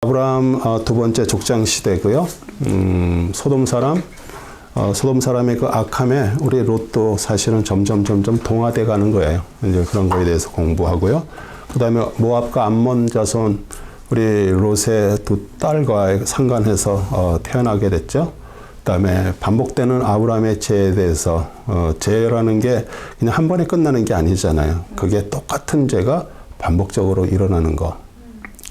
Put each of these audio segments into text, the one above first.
아브라함 두 번째 족장 시대고요. 소돔 사람의 그 악함에 우리 롯도 사실은 점점 동화돼 가는 거예요. 이제 그런 거에 대해서 공부하고요. 그다음에 모압과 암몬 자손 우리 롯의 두 딸과 상관해서 태어나게 됐죠. 그다음에 반복되는 아브라함의 죄에 대해서 죄라는 게 그냥 한 번에 끝나는 게 아니잖아요. 그게 똑같은 죄가 반복적으로 일어나는 거.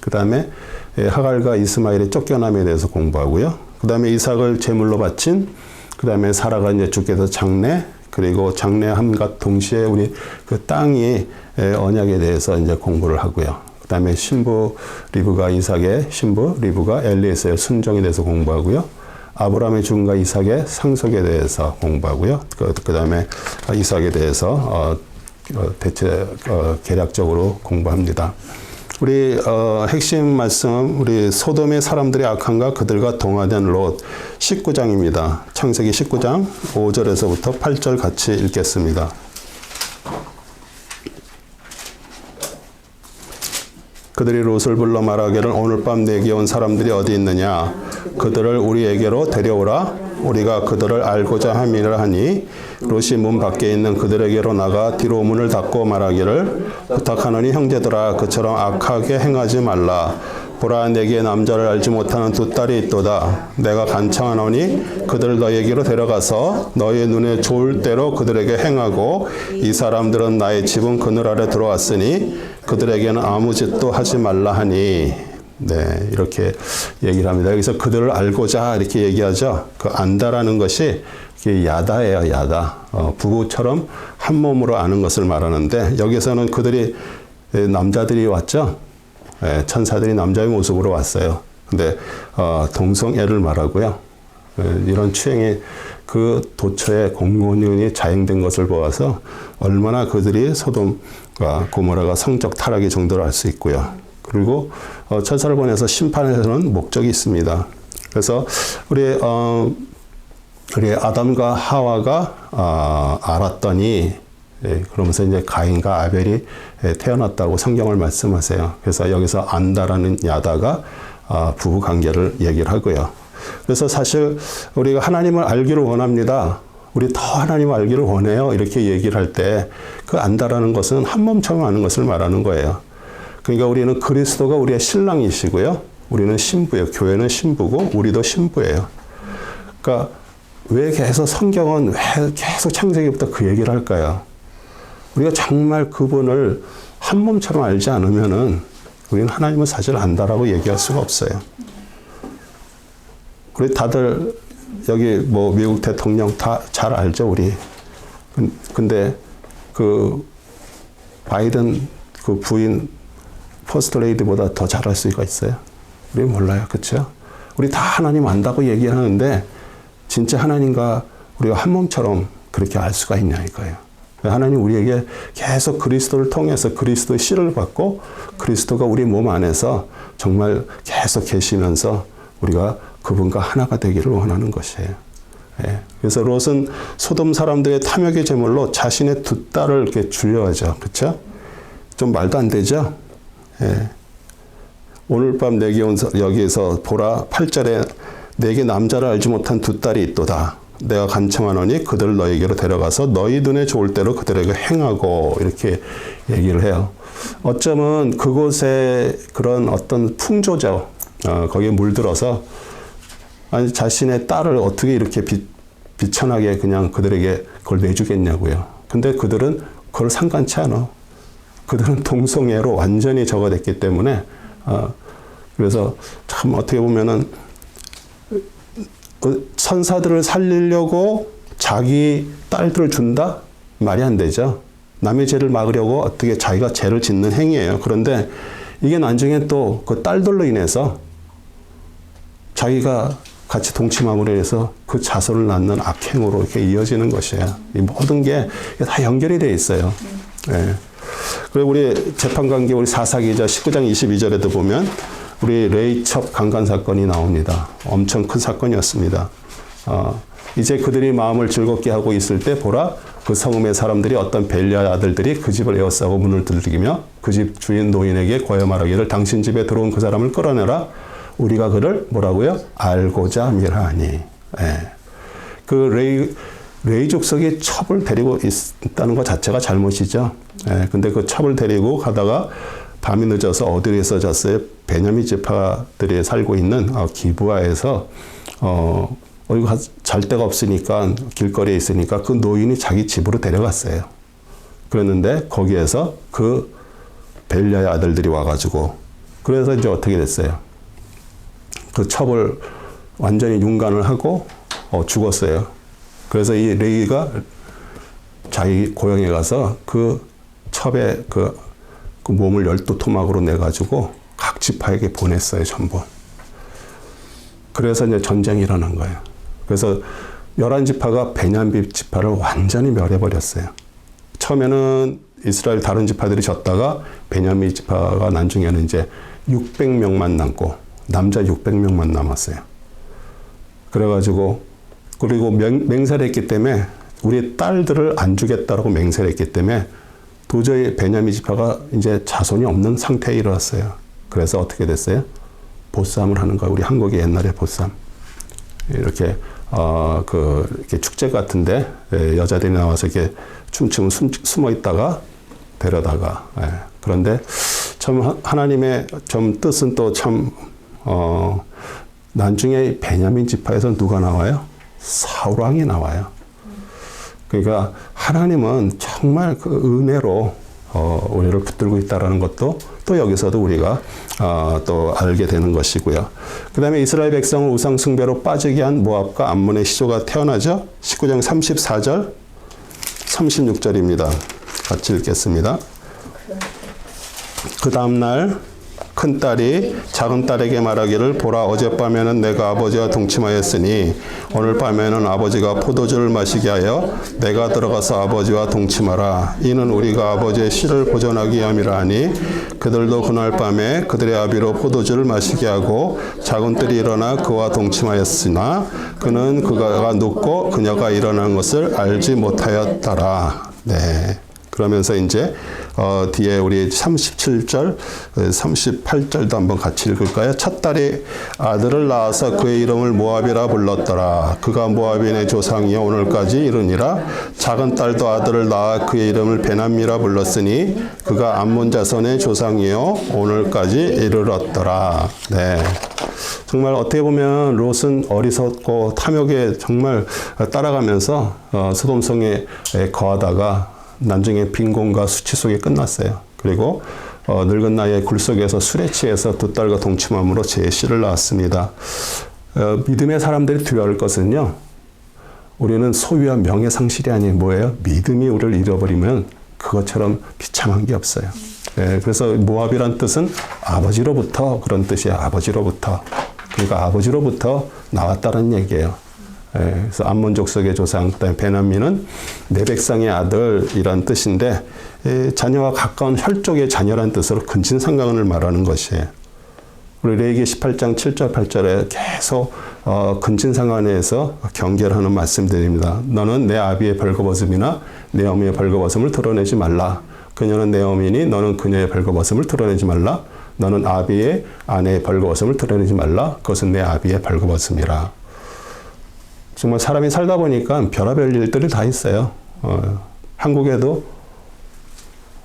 그다음에 하갈과 이스마엘의 쫓겨남에 대해서 공부하고요. 그다음에 이삭을 제물로 바친, 그다음에 사라가 이제 주께서 장래, 그리고 장래함과 동시에 우리 그 땅이 언약에 대해서 이제 공부를 하고요. 그다음에 신부 리브가 이삭의 신부 리브가 엘리에서의 순종에 대해서 공부하고요. 아브라함의 죽음과 이삭의 상속에 대해서 공부하고요. 그다음에 이삭에 대해서 개략적으로 공부합니다. 우리 핵심 말씀, 우리 소돔의 사람들의 악함과 그들과 동화된 롯 19장입니다. 창세기 19장 5절에서부터 8절 같이 읽겠습니다. 그들이 롯을 불러 말하기를 오늘 밤 내게 온 사람들이 어디 있느냐? 그들을 우리에게로 데려오라. 우리가 그들을 알고자 함이라 하니 롯이 문 밖에 있는 그들에게로 나가 뒤로 문을 닫고 말하기를 부탁하노니 형제들아 그처럼 악하게 행하지 말라. 보라 내게 남자를 알지 못하는 두 딸이 있도다. 내가 간청하노니 그들을 너희에게로 데려가서 너희의 눈에 좋을 대로 그들에게 행하고 이 사람들은 나의 집은 그늘 아래 들어왔으니 그들에게는 아무 짓도 하지 말라 하니. 네, 이렇게 얘기를 합니다. 여기서 그들을 알고자 이렇게 얘기하죠. 그 안다라는 것이 야다예요, 야다. 부부처럼 한 몸으로 아는 것을 말하는데 여기서는 그들이 남자들이 왔죠. 천사들이 남자의 모습으로 왔어요. 근데 동성애를 말하고요. 이런 추행이 그 도처에 공공연히 자행된 것을 보아서 얼마나 그들이 소돔과 고모라가 성적 타락의 정도를 알 수 있고요. 그리고 천사를 보내서 심판에서는 목적이 있습니다. 그래서 우리 아담과 하와가 알았더니 그러면서 이제 가인과 아벨이 태어났다고 성경을 말씀하세요. 그래서 여기서 안다라는 야다가 부부 관계를 얘기를 하고요. 그래서 사실 우리가 하나님을 알기를 원합니다. 우리 더 하나님을 알기를 원해요. 이렇게 얘기를 할 때 그 안다라는 것은 한 몸처럼 아는 것을 말하는 거예요. 그러니까 우리는 그리스도가 우리의 신랑이시고요. 우리는 신부예요. 교회는 신부고 우리도 신부예요. 그러니까 왜 계속 성경은 왜 계속 창세기부터 그 얘기를 할까요? 우리가 정말 그분을 한 몸처럼 알지 않으면은 우리는 하나님을 사실 안다라고 얘기할 수가 없어요. 우리 다들 여기 뭐 미국 대통령 다 잘 알죠, 우리. 근데 그 바이든 그 부인 퍼스트 레이디보다 더 잘할 수가 있어요? 우리 몰라요. 그렇죠? 우리 다 하나님 안다고 얘기하는데 진짜 하나님과 우리가 한 몸처럼 그렇게 알 수가 있냐 이거예요. 하나님 우리에게 계속 그리스도를 통해서 그리스도의 씨를 받고 그리스도가 우리 몸 안에서 정말 계속 계시면서 우리가 그분과 하나가 되기를 원하는 것이에요. 예. 그래서 롯은 소돔 사람들의 탐욕의 제물로 자신의 두 딸을 이렇게 주려하죠. 그렇죠? 좀 말도 안 되죠? 예. 오늘 밤 내게 온 여기에서 보라 8절에 내게 남자를 알지 못한 두 딸이 있도다. 내가 간청하노니 그들을 너희에게로 데려가서 너희 눈에 좋을 대로 그들에게 행하고 이렇게 얘기를 해요. 어쩌면 그곳에 그런 어떤 풍조죠. 거기에 물들어서 아니 자신의 딸을 어떻게 이렇게 비천하게 그냥 그들에게 그걸 내주겠냐고요. 근데 그들은 그걸 상관치 않아. 그들은 동성애로 완전히 저거됐기 때문에 그래서 참 어떻게 보면은 천사들을 살리려고 자기 딸들을 준다? 말이 안 되죠. 남의 죄를 막으려고 어떻게 자기가 죄를 짓는 행위예요. 그런데 이게 나중에 또 그 딸들로 인해서 자기가 같이 동침함으로 해서 그 자손을 낳는 악행으로 이렇게 이어지는 것이에요. 이 모든 게 다 연결이 되어 있어요. 예. 그리고 우리 재판관계 우리 사사기자 19장 22절에도 보면 우리 레이첩 강간 사건이 나옵니다. 엄청 큰 사건이었습니다. 이제 그들이 마음을 즐겁게 하고 있을 때 보라 그 성읍의 사람들이 어떤 벨리아의 아들들이 그 집을 에워싸고 문을 두들기며 그 집 주인 노인에게 고여 말하기를 당신 집에 들어온 그 사람을 끌어내라. 우리가 그를 뭐라고요? 알고자 미라하니. 예. 그 레위 족속이 첩을 데리고 있다는 것 자체가 잘못이죠. 예. 근데 그 첩을 데리고 가다가 밤이 늦어서 어디에 써졌어요? 베냐민 지파들이 살고 있는 기브아에서 여기 잘 데가 없으니까 길거리에 있으니까 그 노인이 자기 집으로 데려갔어요. 그랬는데 거기에서 그 벨랴의 아들들이 와가지고 그래서 이제 어떻게 됐어요? 그 첩을 완전히 융간을 하고 죽었어요. 그래서 이 레위가 자기 고향에 가서 그 첩의 그 몸을 12토막으로 내가지고 각 지파에게 보냈어요, 전부. 그래서 이제 전쟁이 일어난 거예요. 그래서 11지파가 베냐민 지파를 완전히 멸해버렸어요. 처음에는 이스라엘 다른 지파들이 졌다가 베냐민 지파가 나중에는 이제 600명만 남고 남자 600명만 남았어요. 그래가지고 그리고 맹세를 했기 때문에 우리 딸들을 안 주겠다라고 맹세를 했기 때문에 도저히 베냐민 지파가 이제 자손이 없는 상태에 이르렀어요. 그래서 어떻게 됐어요? 보쌈을 하는 거예요. 우리 한국의 옛날에 보쌈. 이렇게 이렇게 축제 같은데 여자들이 나와서 이렇게 춤추면 숨어 있다가 데려다가. 그런데 참 하나님의 좀 뜻은 또 참 나중에 베냐민 지파에서 누가 나와요? 사울 왕이 나와요. 그러니까 하나님은 정말 그 은혜로 우리를 붙들고 있다라는 것도 또 여기서도 우리가 또 알게 되는 것이고요. 그 다음에 이스라엘 백성을 우상 숭배로 빠지게 한 모압과 암몬의 시조가 태어나죠. 19장 34절, 36절입니다. 같이 읽겠습니다. 그 다음날 큰딸이 작은딸에게 말하기를 보라 어젯밤에는 내가 아버지와 동침하였으니 오늘 밤에는 아버지가 포도주를 마시게 하여 내가 들어가서 아버지와 동침하라. 이는 우리가 아버지의 씨를 보존하기 함이라 하니 그들도 그날 밤에 그들의 아비로 포도주를 마시게 하고 작은딸이 일어나 그와 동침하였으나 그는 그가 눕고 그녀가 일어난 것을 알지 못하였더라. 네. 그러면서 이제 뒤에 우리 37절, 38절도 한번 같이 읽을까요? 첫딸이 아들을 낳아서 그의 이름을 모압이라 불렀더라. 그가 모압인의 조상이여 오늘까지 이르니라. 작은 딸도 아들을 낳아 그의 이름을 베남미라 불렀으니 그가 암몬 자손의 조상이여 오늘까지 이르렀더라. 네. 정말 어떻게 보면 롯은 어리석고 탐욕에 정말 따라가면서 소돔성에 거하다가 나중에 빈곤과 수치 속에 끝났어요. 그리고 늙은 나이에 굴 속에서 술에 취해서 두 딸과 동침함으로 제 씨를 낳았습니다. 믿음의 사람들이 두려울 것은요. 우리는 소유와 명예상실이 아닌 뭐예요? 믿음이 우리를 잃어버리면 그것처럼 비참한 게 없어요. 그래서 모압이란 뜻은 아버지로부터 그런 뜻이야. 아버지로부터. 그러니까 아버지로부터 나왔다는 얘기예요. 그래서 암몬 족속의 조상, 그다음에 베냐민은 내 백성의 아들이란 뜻인데 자녀와 가까운 혈족의 자녀란 뜻으로 근친상간을 말하는 것이에요. 우리 레위기 18장 7절 8절에 계속 근친상간에서 경계를 하는 말씀드립니다. 너는 내 아비의 벌거벗음이나 내 어미의 벌거벗음을 드러내지 말라. 그녀는 내 어미니 너는 그녀의 벌거벗음을 드러내지 말라. 너는 아비의 아내의 벌거벗음을 드러내지 말라. 그것은 내 아비의 벌거벗음이라. 정말 사람이 살다 보니까 별의별 일들이 다 있어요. 한국에도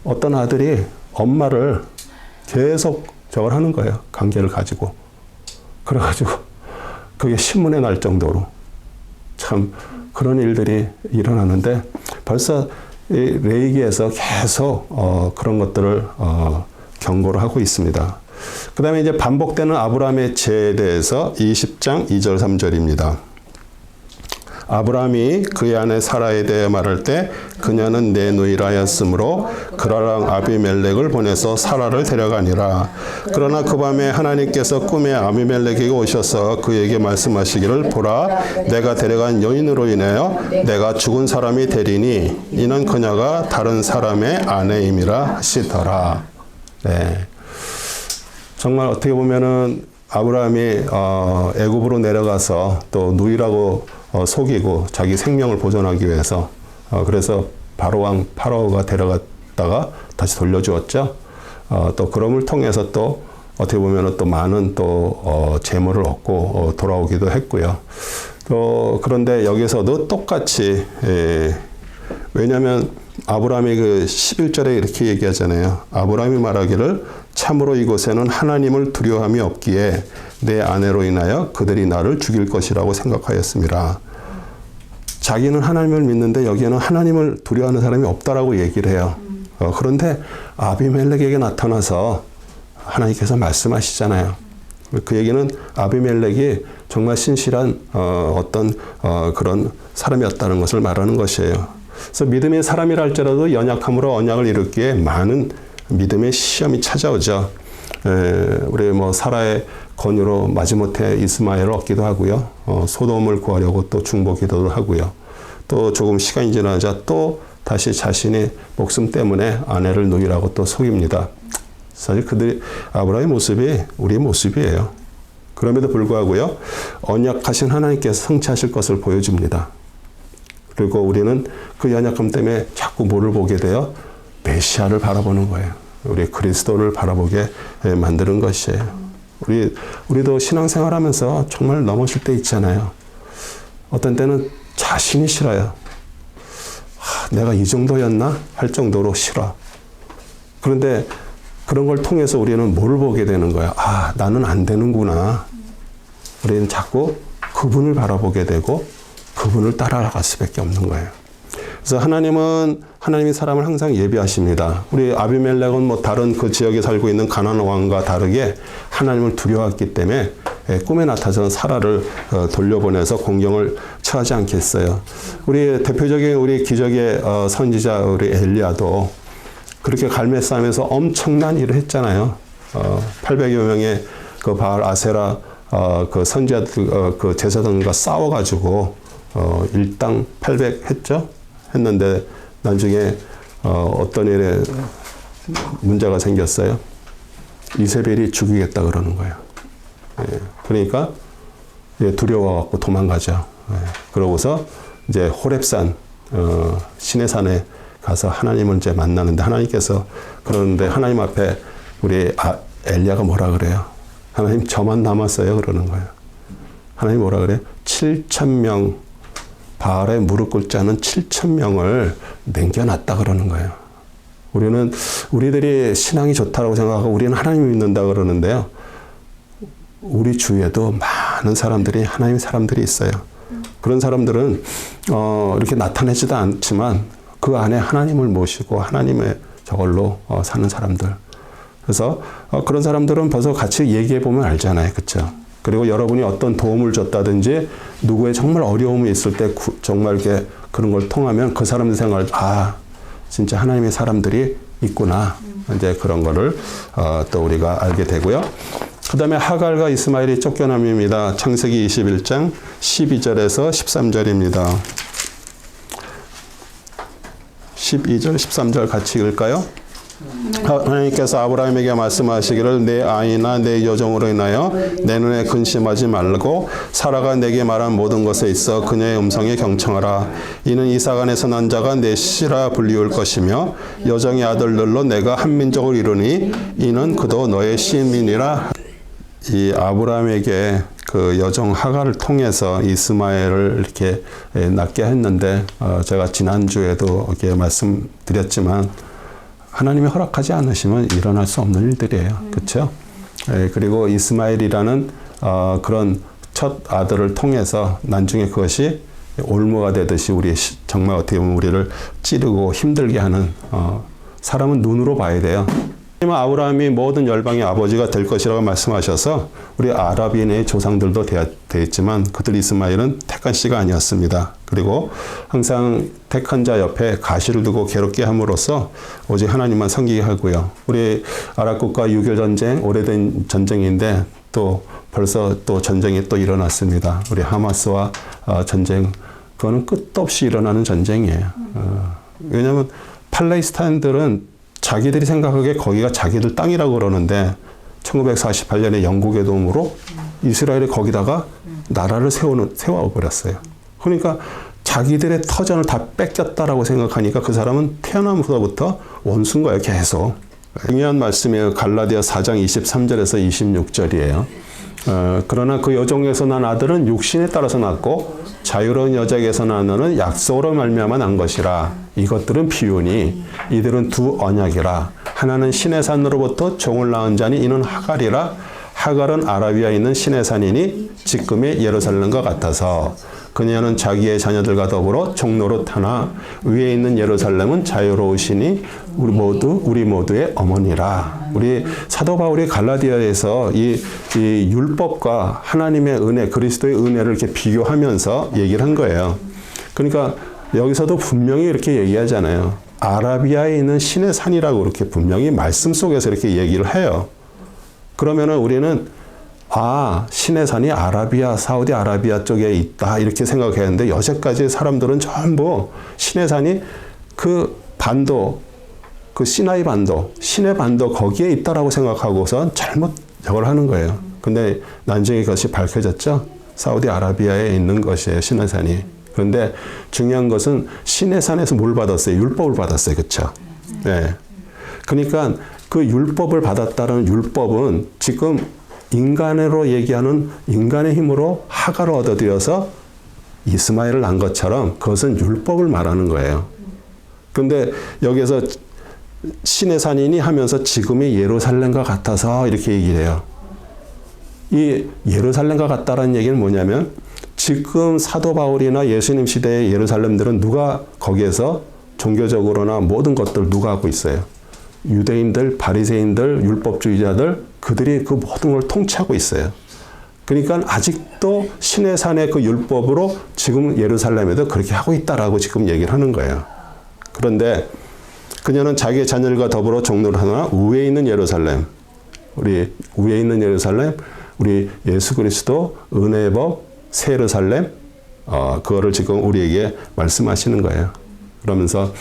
어떤 아들이 엄마를 계속 저걸 하는 거예요. 관계를 가지고. 그래가지고 그게 신문에 날 정도로 참 그런 일들이 일어나는데 벌써 이 레위기에서 계속 그런 것들을 경고를 하고 있습니다. 그 다음에 이제 반복되는 아브라함의 죄에 대해서 20장 2절 3절입니다. 아브라함이 그의 아내 사라에 대해 말할 때 그녀는 내 누이라 하였으므로 그라랑 아비멜렉을 보내서 사라를 데려가니라. 그러나 그 밤에 하나님께서 꿈에 아비멜렉에게 오셔서 그에게 말씀하시기를 보라 내가 데려간 여인으로 인하여 내가 죽은 사람이 되리니 이는 그녀가 다른 사람의 아내임이라 하시더라. 네. 정말 어떻게 보면은 아브라함이 애굽으로 내려가서 또 누이라고 속이고 자기 생명을 보존하기 위해서 그래서 바로왕 파라오가 데려갔다가 다시 돌려주었죠. 또 그럼을 통해서 또 어떻게 보면 또 많은 또 재물을 얻고 돌아오기도 했고요. 그런데 여기서도 똑같이 왜냐하면 아브라함이 그 11절에 이렇게 얘기하잖아요. 아브라함이 말하기를 참으로 이곳에는 하나님을 두려움이 없기에 내 아내로 인하여 그들이 나를 죽일 것이라고 생각하였습니다. 자기는 하나님을 믿는데 여기에는 하나님을 두려워하는 사람이 없다라고 얘기를 해요. 그런데 아비멜렉에게 나타나서 하나님께서 말씀하시잖아요. 그 얘기는 아비멜렉이 정말 신실한 그런 사람이었다는 것을 말하는 것이에요. 그래서 믿음의 사람이라 할지라도 연약함으로 언약을 이루기에 많은 믿음의 시험이 찾아오죠. 우리 뭐 사라의 권유로 마지못해 이스마엘을 얻기도 하고요. 소돔을 구하려고 또 중보 기도를 하고요. 또 조금 시간이 지나자 또 다시 자신의 목숨 때문에 아내를 누이라고 또 속입니다. 사실 아브라함의 모습이 우리의 모습이에요. 그럼에도 불구하고요, 언약하신 하나님께서 성취하실 것을 보여줍니다. 그리고 우리는 그 연약함 때문에 자꾸 뭐를 보게 되어 메시아를 바라보는 거예요. 우리 그리스도를 바라보게 만드는 것이에요. 우리도 신앙생활하면서 정말 넘어질 때 있잖아요. 어떤 때는 자신이 싫어요. 내가 이 정도였나? 할 정도로 싫어. 그런데 그런 걸 통해서 우리는 뭘 보게 되는 거야? 나는 안 되는구나. 우리는 자꾸 그분을 바라보게 되고 그분을 따라갈 수밖에 없는 거예요. 그래서 하나님이 사람을 항상 예비하십니다. 우리 아비멜렉은 뭐 다른 그 지역에 살고 있는 가나안 왕과 다르게 하나님을 두려워했기 때문에 꿈에 나타나서 사라를 돌려보내서 공경을 처하지 않겠어요. 우리 대표적인 우리 기적의 선지자 우리 엘리야도 그렇게 갈멜 싸움에서 엄청난 일을 했잖아요. 800여 명의 그 바알 아세라 그 선지자들 그 제사장과 싸워가지고 일당 800 했죠. 했는데 나중에 어떤 일에 문제가 생겼어요. 이세벨이 죽이겠다 그러는 거예요. 그러니까 두려워갖고 도망가죠. 그러고서 이제 호렙산 신의 산에 가서 하나님을 이제 만나는데 하나님께서 그러는데 하나님 앞에 우리 엘리야가 뭐라 그래요? 하나님 저만 남았어요 그러는 거예요. 하나님 뭐라 그래요? 7,000명 바알에 무릎 꿇지 않은 7,000명을 남겨놨다 그러는 거예요. 우리들이 신앙이 좋다고 생각하고 우리는 하나님을 믿는다 그러는데요. 우리 주위에도 많은 사람들이 하나님의 사람들이 있어요. 그런 사람들은 이렇게 나타내지도 않지만 그 안에 하나님을 모시고 하나님의 저걸로 사는 사람들. 그래서 그런 사람들은 벌써 같이 얘기해 보면 알잖아요. 그렇죠? 그리고 여러분이 어떤 도움을 줬다든지 누구의 정말 어려움이 있을 때 정말 이렇게 그런 걸 통하면 그 사람들 생각을 진짜 하나님의 사람들이 있구나. 이제 그런 거를 또 우리가 알게 되고요. 그 다음에 하갈과 이스마엘이 쫓겨남입니다. 창세기 21장 12절에서 13절입니다. 12절, 13절 같이 읽을까요? 하나님께서 아브라함에게 말씀하시기를 내 아이나 내 여종으로 인하여 내 눈에 근심하지 말고 사라가 내게 말한 모든 것에 있어 그녀의 음성에 경청하라. 이는 이삭 안에서 난 자가 내 씨라 불리울 것이며 여종의 아들들로 내가 한 민족을 이루니 이는 그도 너의 씨민이라. 이 아브라함에게 그 여종 하갈을 통해서 이스마엘을 이렇게 낳게 했는데 제가 지난주에도 이렇게 말씀드렸지만 하나님이 허락하지 않으시면 일어날 수 없는 일들이에요. 그렇죠? 그리고 이스마엘이라는 그런 첫 아들을 통해서 나중에 그것이 올무가 되듯이 정말 어떻게 보면 우리를 찌르고 힘들게 하는 사람은 눈으로 봐야 돼요. 아브라함이 모든 열방의 아버지가 될 것이라고 말씀하셔서 우리 아랍인의 조상들도 되었지만 그들 이스마엘은 택한 씨가 아니었습니다. 그리고 항상 택한 자 옆에 가시를 두고 괴롭게 함으로써 오직 하나님만 섬기게 하고요. 우리 아랍 국가 유교 전쟁 오래된 전쟁인데 또 벌써 또 전쟁이 또 일어났습니다. 우리 하마스와 전쟁 그거는 끝도 없이 일어나는 전쟁이에요. 왜냐하면 팔레스타인들은 자기들이 생각하기에 거기가 자기들 땅이라고 그러는데 1948년에 영국의 도움으로 이스라엘이 거기다가 나라를 세워버렸어요. 그러니까 자기들의 터전을 다 뺏겼다라고 생각하니까 그 사람은 태어나면서부터 원수인 거예요, 계속. 중요한 말씀이에요. 갈라디아 4장 23절에서 26절이에요. 그러나 그 여종에서 난 아들은 육신에 따라서 낳고 자유로운 여자에게서 난 아들은 약속으로 말미암아 난 것이라. 이것들은 비유니 이들은 두 언약이라. 하나는 신의 산으로부터 종을 낳은 자니 이는 하갈이라. 하갈은 아라비아에 있는 신의 산이니 지금의 예루살렘과 같아서 그녀는 자기의 자녀들과 더불어 종노릇하나 위에 있는 예루살렘은 자유로우시니 우리 모두의 어머니라. 우리 사도 바울이 갈라디아에서 이 율법과 하나님의 은혜, 그리스도의 은혜를 이렇게 비교하면서 얘기를 한 거예요. 그러니까 여기서도 분명히 이렇게 얘기하잖아요. 아라비아에 있는 신의 산이라고 이렇게 분명히 말씀 속에서 이렇게 얘기를 해요. 그러면은 우리는 신의 산이 아라비아, 사우디아라비아 쪽에 있다 이렇게 생각했는데 여태까지 사람들은 전부 신의 산이 그 반도, 그 시나이 반도, 신의 반도 거기에 있다라고 생각하고선 잘못 저걸 하는 거예요. 근데 나중에 그것이 밝혀졌죠. 사우디아라비아에 있는 것이에요, 신의 산이. 그런데 중요한 것은 신의 산에서 뭘 받았어요? 율법을 받았어요, 그렇죠? 네. 그러니까 그 율법을 받았다는 율법은 지금 인간으로 얘기하는 인간의 힘으로 하갈을 얻어들여서 이스마엘을 낳은 것처럼 그것은 율법을 말하는 거예요. 그런데 여기서 신의 산이니 하면서 지금의 예루살렘과 같아서 이렇게 얘기를 해요. 이 예루살렘과 같다라는 얘기는 뭐냐면 지금 사도 바울이나 예수님 시대의 예루살렘들은 누가 거기에서 종교적으로나 모든 것들 누가 하고 있어요? 유대인들, 바리새인들, 율법주의자들 그들이 그 모든 걸 통치하고 있어요. 그러니까 아직도 신의 산의 그 율법으로 지금 예루살렘에도 그렇게 하고 있다라고 지금 얘기를 하는 거예요. 그런데 그녀는 자기의 자녀들과 더불어 종로를 하나 위에 있는 예루살렘, 우리 위에 있는 예루살렘, 우리 예수 그리스도 은혜의 법 새 예루살렘, 그거를 지금 우리에게 말씀하시는 거예요. 그러면서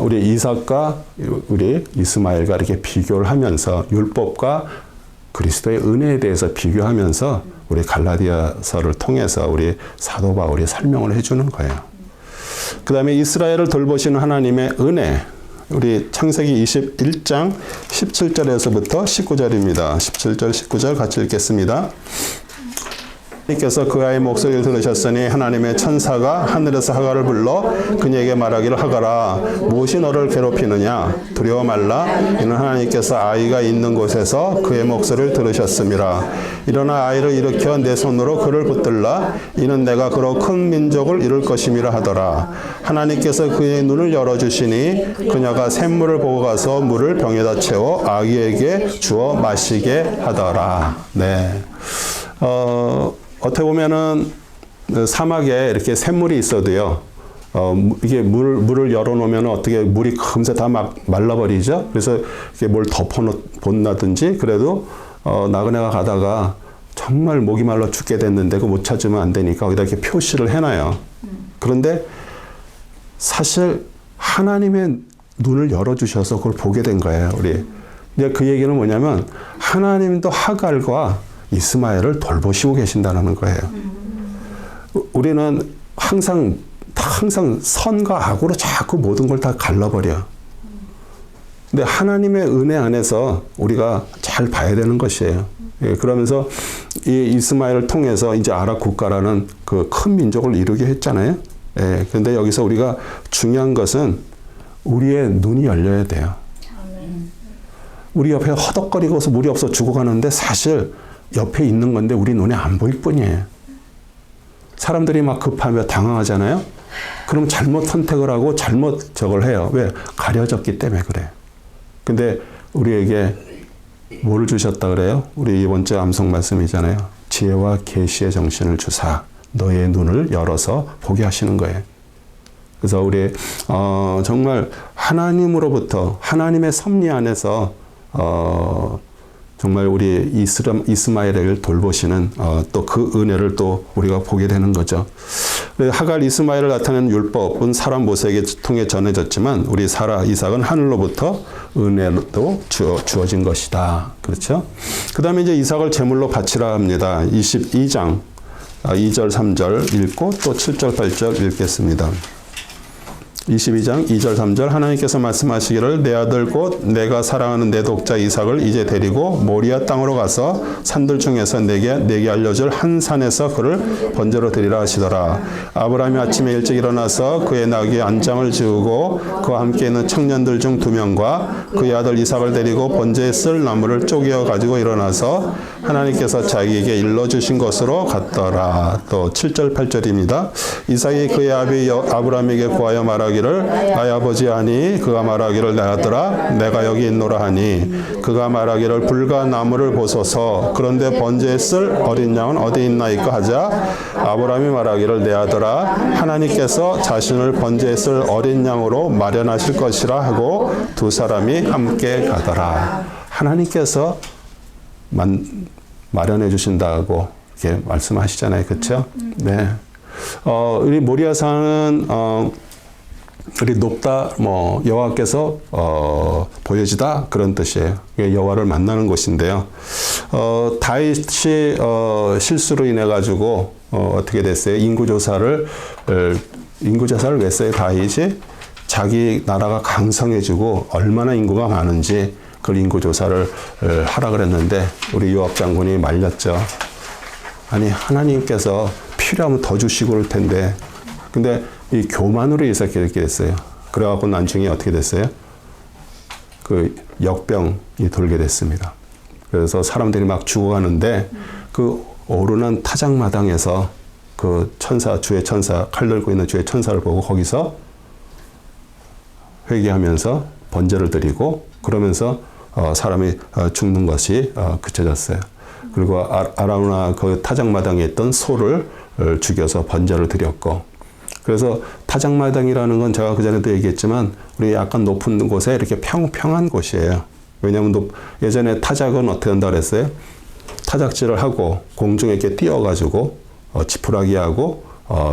우리 이삭과 우리 이스마엘과 이렇게 비교를 하면서 율법과 그리스도의 은혜에 대해서 비교하면서 우리 갈라디아서를 통해서 우리 사도 바울이 설명을 해주는 거예요. 그 다음에 이스라엘을 돌보시는 하나님의 은혜, 우리 창세기 21장 17절에서부터 19절입니다. 17절, 19절 같이 읽겠습니다. 하나님께서 그 아이의 목소리를 들으셨으니 하나님의 천사가 하늘에서 하갈을 불러 그녀에게 말하기를 하갈아 무엇이 너를 괴롭히느냐 두려워 말라 이는 하나님께서 아이가 있는 곳에서 그의 목소리를 들으셨음이라 일어나 아이를 일으켜 내 손으로 그를 붙들라 이는 내가 그로 큰 민족을 이룰 것임이라 하더라. 하나님께서 그의 눈을 열어주시니 그녀가 샘물을 보고 가서 물을 병에다 채워 아기에게 주어 마시게 하더라. 네. 어떻게 보면은 사막에 이렇게 샘물이 있어도요, 이게 물을 열어놓으면 어떻게 물이 금세 다 막 말라버리죠? 그래서 이게 뭘 덮어본다든지 그래도 나그네가 가다가 정말 목이 말라 죽게 됐는데 그거 못 찾으면 안 되니까 거기다 이렇게 표시를 해놔요. 그런데 사실 하나님의 눈을 열어주셔서 그걸 보게 된 거예요, 우리. 근데 그 얘기는 뭐냐면 하나님도 하갈과 이스마엘을 돌보시고 계신다는 거예요. 우리는 항상 선과 악으로 자꾸 모든 걸 다 갈라버려. 근데 하나님의 은혜 안에서 우리가 잘 봐야 되는 것이에요. 예, 그러면서 이 이스마엘을 통해서 이제 아랍 국가라는 그 큰 민족을 이루게 했잖아요. 예, 그런데 여기서 우리가 중요한 것은 우리의 눈이 열려야 돼요. 우리 옆에 허덕거리고서 물이 없어 죽어가는데 사실 옆에 있는 건데 우리 눈에 안 보일 뿐이에요. 사람들이 막 급하며 당황하잖아요. 그럼 잘못 선택을 하고 잘못 저걸 해요. 왜? 가려졌기 때문에 그래. 근데 우리에게 뭐를 주셨다 그래요? 우리 이번 주 암송 말씀이잖아요. 지혜와 계시의 정신을 주사 너의 눈을 열어서 보게 하시는 거예요. 그래서 우리 정말 하나님으로부터 하나님의 섭리 안에서 정말 우리 이스마엘을 돌보시는 또 그 은혜를 또 우리가 보게 되는 거죠. 하갈 이스마엘을 나타내는 율법은 사람 모세에게 통해 전해졌지만 우리 사라 이삭은 하늘로부터 은혜로 주어진 것이다. 그렇죠? 그 다음에 이제 이삭을 제물로 바치라 합니다. 22장 2절 3절 읽고 또 7절 8절 읽겠습니다. 22장 2절 3절 하나님께서 말씀하시기를 내 아들 곧 내가 사랑하는 내 독자 이삭을 이제 데리고 모리아 땅으로 가서 산들 중에서 내게 알려줄 한 산에서 그를 번제로 드리라 하시더라. 아브라함이 아침에 일찍 일어나서 그의 나귀에 안장을 지우고 그와 함께 있는 청년들 중 2명과 그의 아들 이삭을 데리고 번제에 쓸 나무를 쪼개어 가지고 일어나서 하나님께서 자기에게 일러주신 곳으로 갔더라. 또 7절 8절입니다. 이삭이 그의 아비 아브라함에게 구하여 말하기를 나의 아버지 하니 그가 말하기를 내 아들아 내가 여기 있노라 하니 그가 말하기를 불과 나무를 보소서 그런데 번제에 쓸 어린 양은 어디 있나이까 하자 아브라함이 말하기를 내 아들아 하나님께서 자신을 번제에 쓸 어린 양으로 마련하실 것이라 하고 두 사람이 함께 가더라. 하나님께서 마련해 주신다고 이렇게 말씀하시잖아요. 그렇죠? 네. 우리 모리아산은 우리 높다, 여호와께서 보여지다 그런 뜻이에요. 여호와를 만나는 곳인데요. 다윗이 실수로 인해 가지고 어떻게 됐어요? 인구조사를 왜 했어요? 다윗이 자기 나라가 강성해지고 얼마나 인구가 많은지 그 인구조사를 하라 그랬는데 우리 요압 장군이 말렸죠. 아니 하나님께서 필요하면 더 주시고 그럴 텐데 근데 이 교만으로 인해서 이렇게 됐어요. 그래갖고 나중에 어떻게 됐어요? 그 역병이 돌게 됐습니다. 그래서 사람들이 막 죽어가는데 그 오르는 타작마당에서 그 주의 천사, 칼 들고 있는 주의 천사를 보고 거기서 회개하면서 번제를 드리고 그러면서 사람이 죽는 것이 그쳐졌어요. 그리고 아라우나 그 타작마당에 있던 소를 죽여서 번제를 드렸고 그래서 타작마당이라는 건 제가 그전에도 얘기했지만 우리 약간 높은 곳에 이렇게 평평한 곳이에요. 왜냐하면 예전에 타작은 어떻게 한다 그랬어요? 타작질을 하고 공중에 이렇게 띄워가지고 지푸라기 하고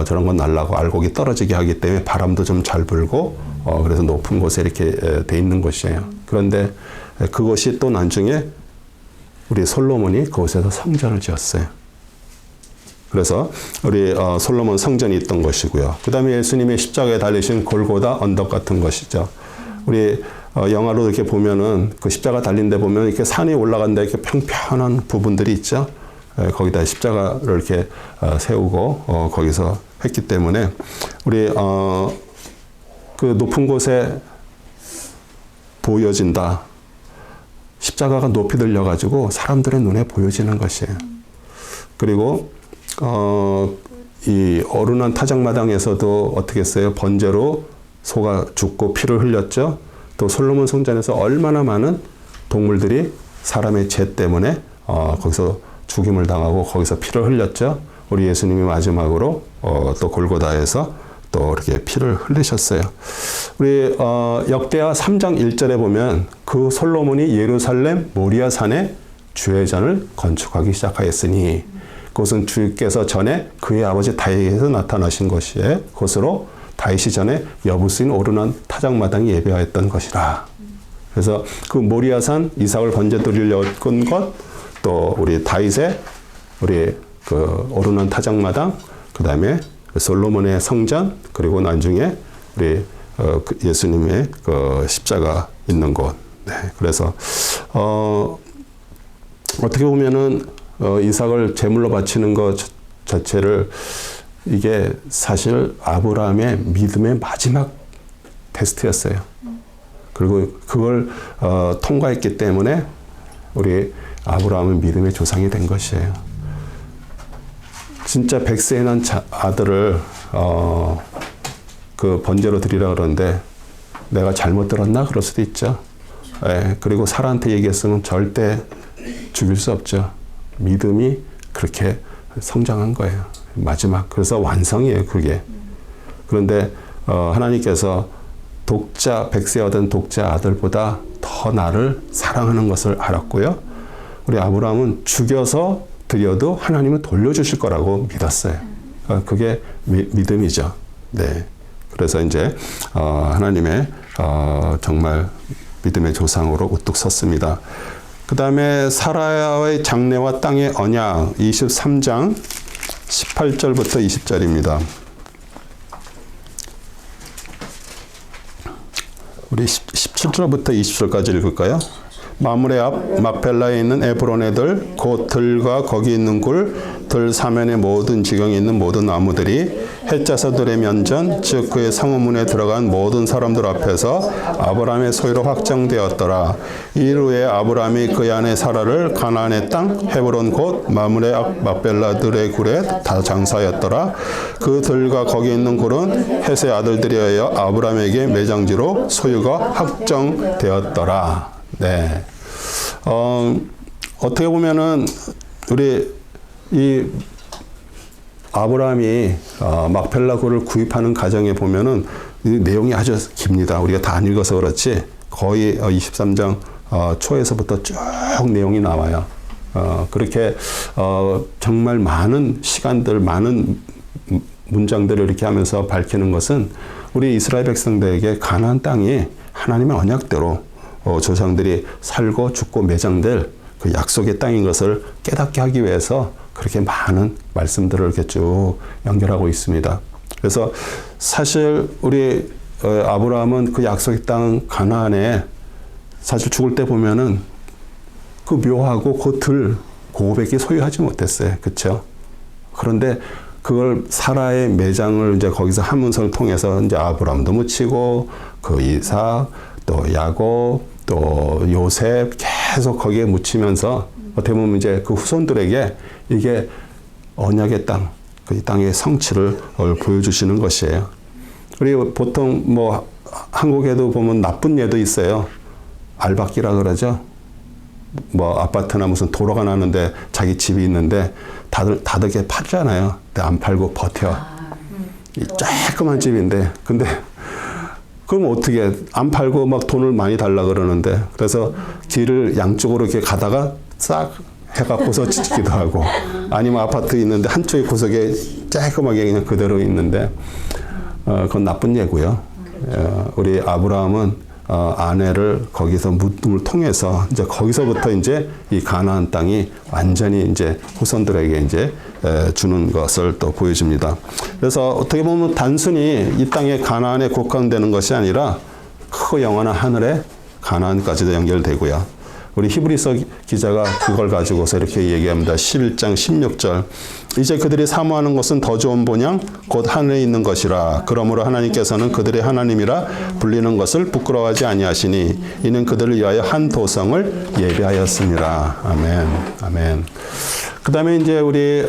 저런 건 날라고 알곡이 떨어지게 하기 때문에 바람도 좀 잘 불고 그래서 높은 곳에 이렇게 돼 있는 곳이에요. 그런데 그것이 또 나중에 우리 솔로몬이 그곳에서 성전을 지었어요. 그래서 우리 솔로몬 성전이 있던 것이고요. 그 다음에 예수님의 십자가에 달리신 골고다 언덕 같은 것이죠. 우리 영화로 이렇게 보면은 그 십자가 달린 데 보면 이렇게 산이 올라간다 이렇게 평평한 부분들이 있죠. 거기다 십자가를 이렇게 세우고 거기서 했기 때문에 우리 그 높은 곳에 보여진다. 십자가가 높이 들려가지고 사람들의 눈에 보여지는 것이에요. 그리고 이 어른한 타작마당에서도 어떻게 했어요? 번제로 소가 죽고 피를 흘렸죠. 또 솔로몬 성전에서 얼마나 많은 동물들이 사람의 죄 때문에 거기서 죽임을 당하고 거기서 피를 흘렸죠. 우리 예수님이 마지막으로 또 골고다에서 또 이렇게 피를 흘리셨어요. 우리 역대하 3장 1절에 보면 그 솔로몬이 예루살렘 모리아산에 주회전을 건축하기 시작하였으니 그것은 주께서 전에 그의 아버지 다윗에게서 나타나신 것이에 그것으로 다윗이 전에 여부스인 오르난 타작마당이 예배하였던 것이라. 그래서 그 모리아산 이삭을 번제 드리려던 것, 또 우리 다윗의 우리 그 오르난 타작마당, 그 다음에 솔로몬의 성전, 그리고 나중에 우리 예수님의 그 십자가 있는 곳. 네, 그래서 어떻게 보면은 이삭을 제물로 바치는 것 자체를 이게 사실 아브라함의 믿음의 마지막 테스트였어요. 그리고 그걸 통과했기 때문에 우리 아브라함은 믿음의 조상이 된 것이에요. 진짜 100세에 난 아들을 그 번제로 드리라 그러는데 내가 잘못 들었나? 그럴 수도 있죠. 예, 그리고 사라한테 얘기했으면 절대 죽일 수 없죠. 믿음이 그렇게 성장한 거예요. 마지막. 그래서 완성이에요, 그게. 그런데 하나님께서 독자, 100세 얻은 독자 아들보다 더 나를 사랑하는 것을 알았고요. 우리 아브라함은 죽여서 드려도 하나님은 돌려주실 거라고 믿었어요. 그게 믿음이죠. 네. 그래서 이제 하나님의 정말 믿음의 조상으로 우뚝 섰습니다. 그 다음에 사라의 장래와 땅의 언약 23장 18절부터 20절입니다. 우리 17절부터 20절까지 읽을까요? 마므레 앞 막펠라에 있는 에브론의 들, 곧 들과 거기 있는 굴, 들 사면의 모든 지경에 있는 모든 나무들이 헷자서들의 면전, 즉 그의 성문에 들어간 모든 사람들 앞에서 아브라함의 소유로 확정되었더라. 이일 후에 아브라함이 그 안에 사라를 가나안의 땅 헤브론 곧 마므레 앞 막펠라들의 굴에 다 장사하였더라. 그 들과 거기 있는 굴은 헷의 아들들이여 아브라함에게 매장지로 소유가 확정되었더라. 네. 어떻게 보면은 우리 이 아브라함이 막펠라굴을 구입하는 과정에 보면은 이 내용이 아주 깁니다. 우리가 다 안 읽어서 그렇지 거의 23장 초에서부터 쭉 내용이 나와요. 그렇게 정말 많은 시간들, 많은 문장들을 이렇게 하면서 밝히는 것은 우리 이스라엘 백성들에게 가나안 땅이 하나님의 언약대로 조상들이 살고 죽고 매장될 그 약속의 땅인 것을 깨닫게 하기 위해서 그렇게 많은 말씀들을 이렇게 쭉 연결하고 있습니다. 그래서 사실 우리 아브라함은 그 약속의 땅 가나안에 사실 죽을 때 보면은 그 묘하고 그 들 고백이 소유하지 못했어요. 그렇죠? 그런데 그걸 사라의 매장을 이제 거기서 한 문서를 통해서 이제 아브라함도 묻히고 그 이삭 또 야곱 또 요셉 계속 거기에 묻히면서 어떻게 보면 이제 그 후손들에게 이게 언약의 땅, 그 땅의 성취를 보여주시는 것이에요. 그리고 보통 뭐 한국에도 보면 나쁜 예도 있어요. 알박기라 그러죠. 뭐 아파트나 무슨 도로가 나는데 자기 집이 있는데 다들 이렇게 팔잖아요. 근데 안 팔고 버텨. 이 조그만 집인데 근데 그럼 어떻게 안 팔고 막 돈을 많이 달라 그러는데 그래서 길을 양쪽으로 이렇게 가다가 싹 해갖고서 짓기도 하고 아니면 아파트 있는데 한쪽의 구석에 조그맣게 그냥 그대로 있는데 그건 나쁜 예고요. 우리 아브라함은 아내를 거기서 묻음을 통해서 이제 거기서부터 이제 이 가나안 땅이 완전히 이제 후손들에게 이제 주는 것을 또 보여줍니다. 그래서 어떻게 보면 단순히 이 땅에 가나안에 국한되는 것이 아니라 크고 영원한 하늘의 가나안까지도 연결되고요. 우리 히브리서 기자가 그걸 가지고서 이렇게 얘기합니다. 11장 16절. 이제 그들이 사모하는 것은 더 좋은 본향 곧 하늘에 있는 것이라. 그러므로 하나님께서는 그들의 하나님이라 불리는 것을 부끄러워하지 아니하시니 이는 그들을 위하여 한 도성을 예비하였습니다. 아멘. 아멘. 그 다음에 이제 우리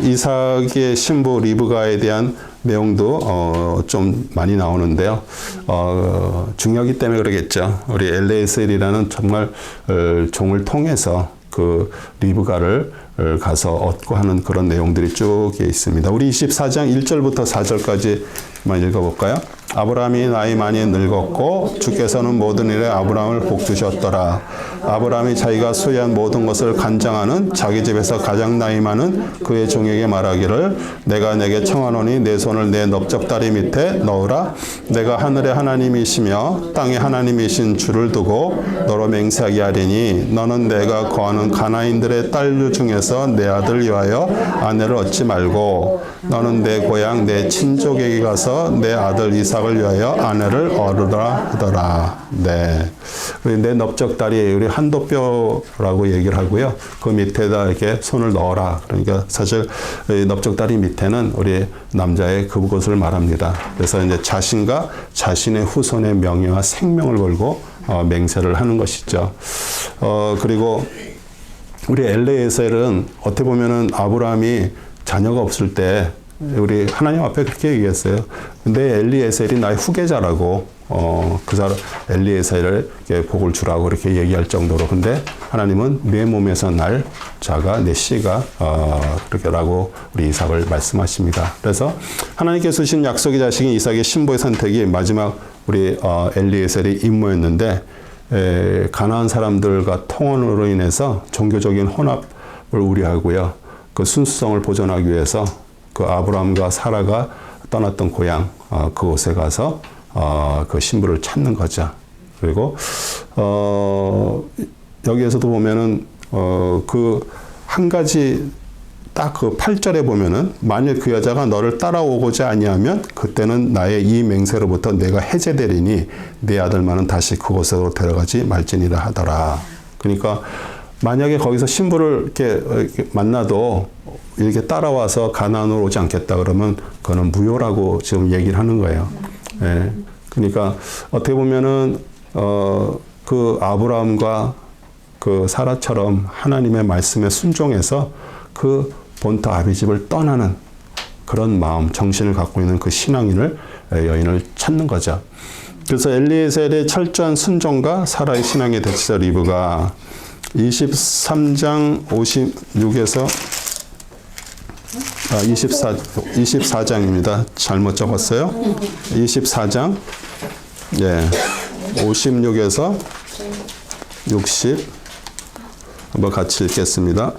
이삭의 신부 리브가에 대한 내용도 좀 많이 나오는데요. 중요하기 때문에 그러겠죠. 우리 엘레셀이라는 정말 종을 통해서 그 리브가를 가서 얻고 하는 그런 내용들이 쭉 있습니다. 우리 24장 1절부터 4절까지만 읽어볼까요? 아브라함이 나이 많이 늙었고 주께서는 모든 일에 아브라함을 복주셨더라. 아브라함이 자기가 소유한 모든 것을 간장하는 자기 집에서 가장 나이 많은 그의 종에게 말하기를 내가 내게 청하노니 내 손을 내 넓적다리 밑에 넣으라. 내가 하늘의 하나님이시며 땅의 하나님이신 주를 두고 너로 맹세하게 하리니 너는 내가 거하는 가나인들의 딸 중에서 내 아들 위하여 아내를 얻지 말고 너는 내 고향 내 친족에게 가서 내 아들 이삭을 위하여 아내를 얻으라 하더라. 네. 내 넓적다리 우리 한도뼈라고 얘기를 하고요. 그 밑에다 이렇게 손을 넣어라. 그러니까 사실 넓적다리 밑에는 우리 남자의 그것을 말합니다. 그래서 이제 자신과 자신의 후손의 명예와 생명을 걸고 맹세를 하는 것이죠. 그리고 우리 엘레에셀은 어떻게 보면은 아브라함이 자녀가 없을 때 우리 하나님 앞에 그렇게 얘기했어요. 근데 엘리에셀이 나의 후계자라고 그 사람 엘리에셀에게 복을 주라고 그렇게 얘기할 정도로 근데 하나님은 내 몸에서 날 자가 내 씨가 그렇게라고 우리 이삭을 말씀하십니다. 그래서 하나님께서 주신 약속의 자식인 이삭의 신부의 선택이 마지막 우리 엘리에셀의 임무였는데 가나안 사람들과 통혼으로 인해서 종교적인 혼합을 우려하고요. 그 순수성을 보존하기 위해서 그 아브라함과 사라가 떠났던 고향 그곳에 가서 그 신부를 찾는 거죠. 그리고 여기에서도 보면은 그 한 가지 딱 그 8절에 보면은 만일 그 여자가 너를 따라오고자 아니하면 그때는 나의 이 맹세로부터 내가 해제되리니 내 아들만은 다시 그곳으로 데려가지 말지니라 하더라. 그러니까 만약에 거기서 신부를 이렇게 만나도 이렇게 따라와서 가나안으로 오지 않겠다 그러면 그거는 무효라고 지금 얘기를 하는 거예요. 예. 그러니까 어떻게 보면은 그 아브라함과 그 사라처럼 하나님의 말씀에 순종해서 그 본토 아비집을 떠나는 그런 마음, 정신을 갖고 있는 그 신앙인을 여인을 찾는 거죠. 그래서 엘리에셀의 철저한 순종과 사라의 신앙의 대치자 리브가 23장 56에서 24장입니다. 잘못 적었어요. 24장 56에서 60 한번 같이 읽겠습니다.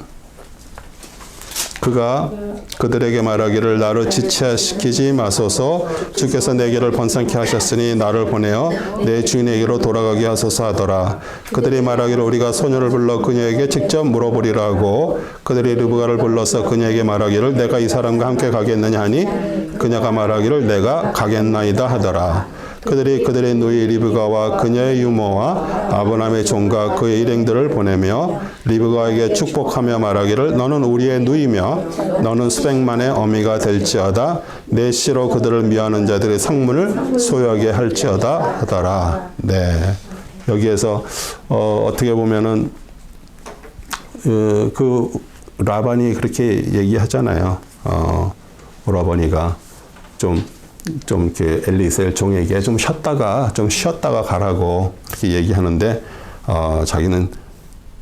그가 그들에게 말하기를 나를 지체시키지 마소서 주께서 내게를 번성케 하셨으니 나를 보내어 내 주인에게로 돌아가게 하소서 하더라. 그들이 말하기를 우리가 소녀를 불러 그녀에게 직접 물어보리라 하고 그들이 르브가를 불러서 그녀에게 말하기를 내가 이 사람과 함께 가겠느냐 하니 그녀가 말하기를 내가 가겠나이다 하더라. 그들이 그들의 누이 리브가와 그녀의 유모와 아브라함의 종과 그의 일행들을 보내며 리브가에게 축복하며 말하기를 너는 우리의 누이며 너는 수백만의 어미가 될지어다 내 씨로 그들을 미워하는 자들의 성문을 소유하게 할지어다 하더라. 네, 여기에서 어떻게 보면은 그 라반이 그렇게 얘기하잖아요. 오라버니가 좀 이렇게 엘리에셀 종에게 좀 쉬었다가 가라고 그렇게 얘기하는데 자기는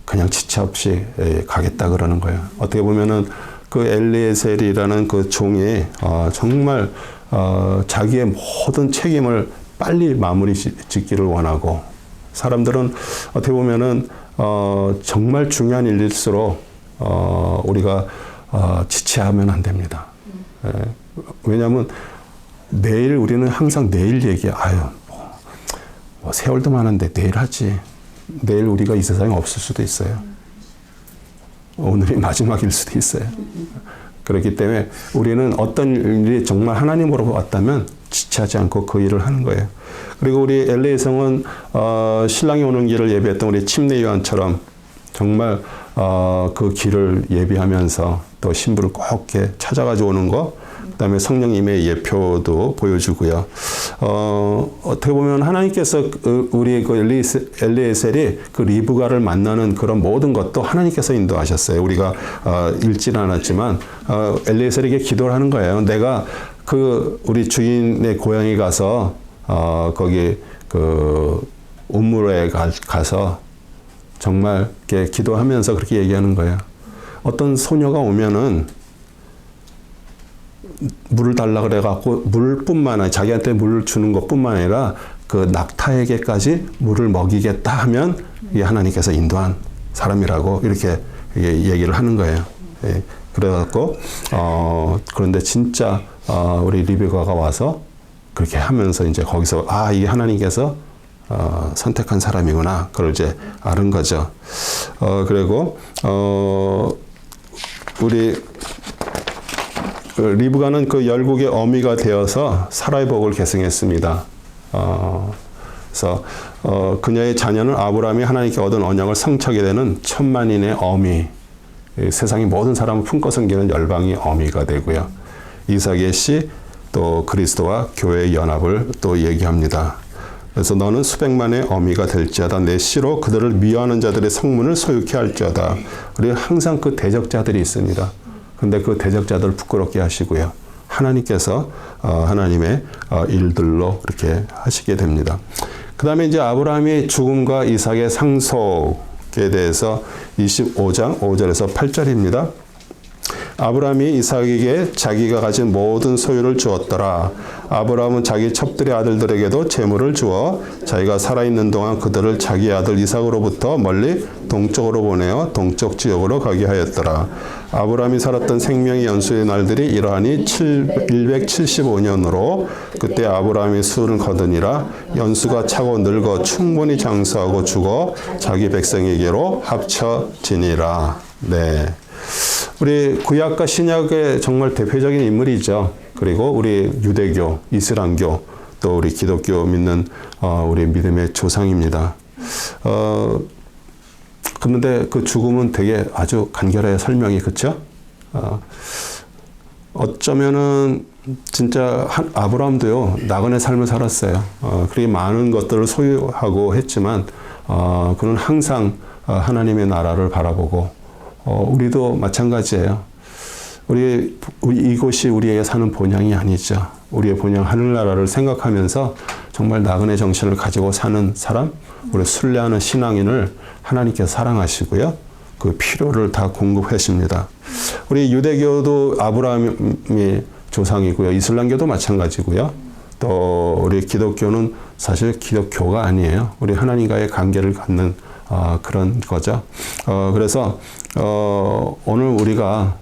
그냥 지체 없이 가겠다 그러는 거예요. 어떻게 보면은 그 엘리에셀이라는 그 종이 정말 자기의 모든 책임을 빨리 마무리 짓기를 원하고 사람들은 어떻게 보면은 정말 중요한 일일수록 우리가 지체하면 안 됩니다. 왜냐하면 내일 우리는 항상 내일 얘기해. 뭐 세월도 많은데 내일 하지. 내일 우리가 이 세상에 없을 수도 있어요. 오늘이 마지막일 수도 있어요. 그렇기 때문에 우리는 어떤 일이 정말 하나님으로 왔다면 지체하지 않고 그 일을 하는 거예요. 그리고 우리 엘리에성은 신랑이 오는 길을 예비했던 우리 침례 요한처럼 정말 그 길을 예비하면서 또 신부를 꼭 이렇게 찾아가지고 오는 거 그다음에 성령님의 예표도 보여주고요. 어떻게 보면 하나님께서 우리 그 엘리에셀이 그 리브가를 만나는 그런 모든 것도 하나님께서 인도하셨어요. 우리가 읽지는 않았지만 엘리에셀에게 기도를 하는 거예요. 내가 그 우리 주인의 고향에 가서 거기 그 우물에 가서 정말 이렇게 기도하면서 그렇게 얘기하는 거예요. 어떤 소녀가 오면은 물을 달라 그래갖고 물뿐만 아니라 자기한테 물을 주는 것뿐만 아니라 그 낙타에게까지 물을 먹이겠다 하면 이게 하나님께서 인도한 사람이라고 이렇게 얘기를 하는 거예요. 예, 그래갖고 그런데 진짜 우리 리브가가 와서 그렇게 하면서 이제 거기서 이게 하나님께서 선택한 사람이구나 그걸 이제 아는 거죠. 그리고 우리 리브가는 그 열국의 어미가 되어서 사라의 복을 계승했습니다. 그래서 그녀의 자녀는 아브라함이 하나님께 얻은 언약을 성취하게 되는 천만인의 어미, 세상의 모든 사람을 품고 섬기는 열방의 어미가 되고요. 이삭의 씨, 또 그리스도와 교회의 연합을 또 얘기합니다. 그래서 너는 수백만의 어미가 될지어다 내 씨로 그들을 미워하는 자들의 성문을 소유케 할지어다. 우리 항상 그 대적자들이 있습니다. 근데 그 대적자들을 부끄럽게 하시고요. 하나님께서 하나님의 일들로 이렇게 하시게 됩니다. 그 다음에 이제 아브라함의 죽음과 이삭의 상속에 대해서 25장 5절에서 8절입니다. 아브라함이 이삭에게 자기가 가진 모든 소유를 주었더라. 아브라함은 자기 첩들의 아들들에게도 재물을 주어 자기가 살아있는 동안 그들을 자기 아들 이삭으로부터 멀리 동쪽으로 보내어 동쪽 지역으로 가게 하였더라. 아브라함이 살았던 생명의 연수의 날들이 이러하니 175년으로 그때 아브라함이 수를 거두니라. 연수가 차고 늙어 충분히 장수하고 죽어 자기 백성에게로 합쳐지니라. 네. 우리 구약과 신약의 정말 대표적인 인물이죠. 그리고 우리 유대교, 이슬람교, 또 우리 기독교 믿는 우리 믿음의 조상입니다. 그런데 그 죽음은 되게 아주 간결해요. 설명이. 그렇죠? 어쩌면은 진짜 아브라함도요, 나그네 삶을 살았어요. 그렇게 많은 것들을 소유하고 했지만 그는 항상 하나님의 나라를 바라보고, 우리도 마찬가지예요. 우리 이곳이 우리에게 사는 본향이 아니죠. 우리의 본향 하늘나라를 생각하면서 정말 나그네 정신을 가지고 사는 사람, 우리 순례하는 신앙인을 하나님께서 사랑하시고요, 그 필요를 다 공급하십니다. 우리 유대교도 아브라함이 조상이고요, 이슬람교도 마찬가지고요, 또 우리 기독교는 사실 기독교가 아니에요. 우리 하나님과의 관계를 갖는 그런 거죠. 그래서 오늘 우리가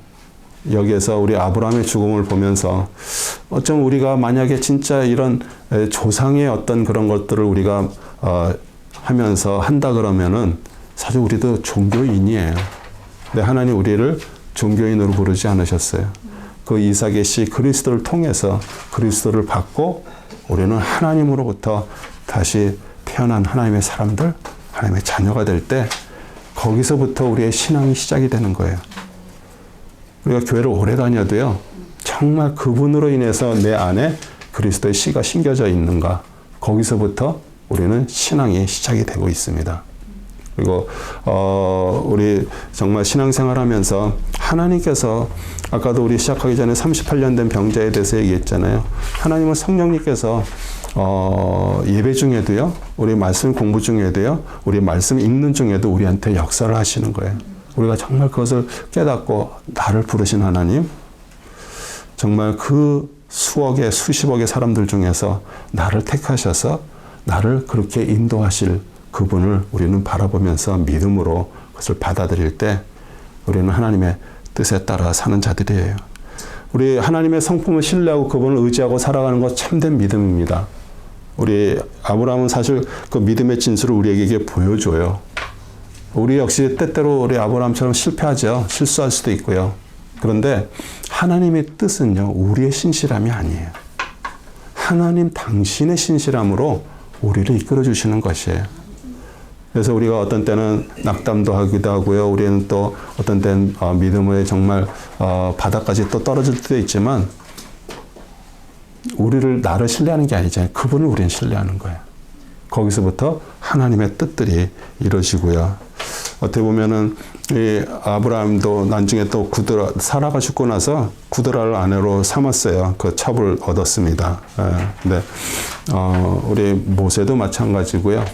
여기에서 우리 아브라함의 죽음을 보면서 어쩜 우리가 만약에 진짜 이런 조상의 어떤 그런 것들을 우리가 하면서 한다 그러면은 사실 우리도 종교인이에요. 근데 하나님 우리를 종교인으로 부르지 않으셨어요. 그 이삭의 씨 그리스도를 통해서 그리스도를 받고 우리는 하나님으로부터 다시 태어난 하나님의 사람들, 하나님의 자녀가 될 때 거기서부터 우리의 신앙이 시작이 되는 거예요. 우리가 교회를 오래 다녀도요, 정말 그분으로 인해서 내 안에 그리스도의 씨가 심겨져 있는가, 거기서부터 우리는 신앙이 시작이 되고 있습니다. 그리고 우리 정말 신앙생활 하면서 하나님께서, 아까도 우리 시작하기 전에 38년 된 병자에 대해서 얘기했잖아요. 하나님은 성령님께서 예배 중에도요, 우리 말씀 공부 중에도요, 우리 말씀 읽는 중에도 우리한테 역사를 하시는 거예요. 우리가 정말 그것을 깨닫고 나를 부르신 하나님, 정말 그 수억의 수십억의 사람들 중에서 나를 택하셔서 나를 그렇게 인도하실 그분을 우리는 바라보면서 믿음으로 그것을 받아들일 때 우리는 하나님의 뜻에 따라 사는 자들이에요. 우리 하나님의 성품을 신뢰하고 그분을 의지하고 살아가는 것 참된 믿음입니다. 우리 아브라함은 사실 그 믿음의 진수를 우리에게 보여줘요. 우리 역시 때때로 우리 아브라함처럼 실패하죠. 실수할 수도 있고요. 그런데 하나님의 뜻은요, 우리의 신실함이 아니에요. 하나님 당신의 신실함으로 우리를 이끌어 주시는 것이에요. 그래서 우리가 어떤 때는 낙담도 하기도 하고요. 우리는 또 어떤 때는 믿음의 정말 바닥까지 또 떨어질 때도 있지만 나를 신뢰하는 게 아니잖아요. 그분을 우리는 신뢰하는 거예요. 거기서부터 하나님의 뜻들이 이루어지고요. 어떻게 보면은 이 아브라함도 나중에 또 사라가 죽고 나서 구드라를 아내로 삼았어요. 그 첩을 얻었습니다. 근데 우리 모세도 마찬가지고요.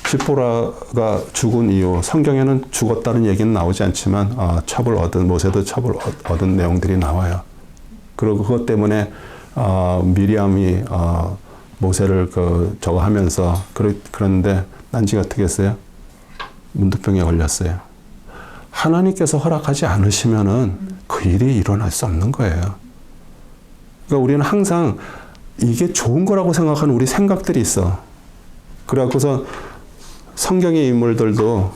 시포라가 죽은 이후 성경에는 죽었다는 얘기는 나오지 않지만 모세도 첩을 얻은 내용들이 나와요. 그리고 그것 때문에 미리암이 모세를 저거 하면서 그런데 난지가 어떻게 했어요? 문두병에 걸렸어요. 하나님께서 허락하지 않으시면은 그 일이 일어날 수 없는 거예요. 그러니까 우리는 항상 이게 좋은 거라고 생각하는 우리 생각들이 있어. 그래갖고서 성경의 인물들도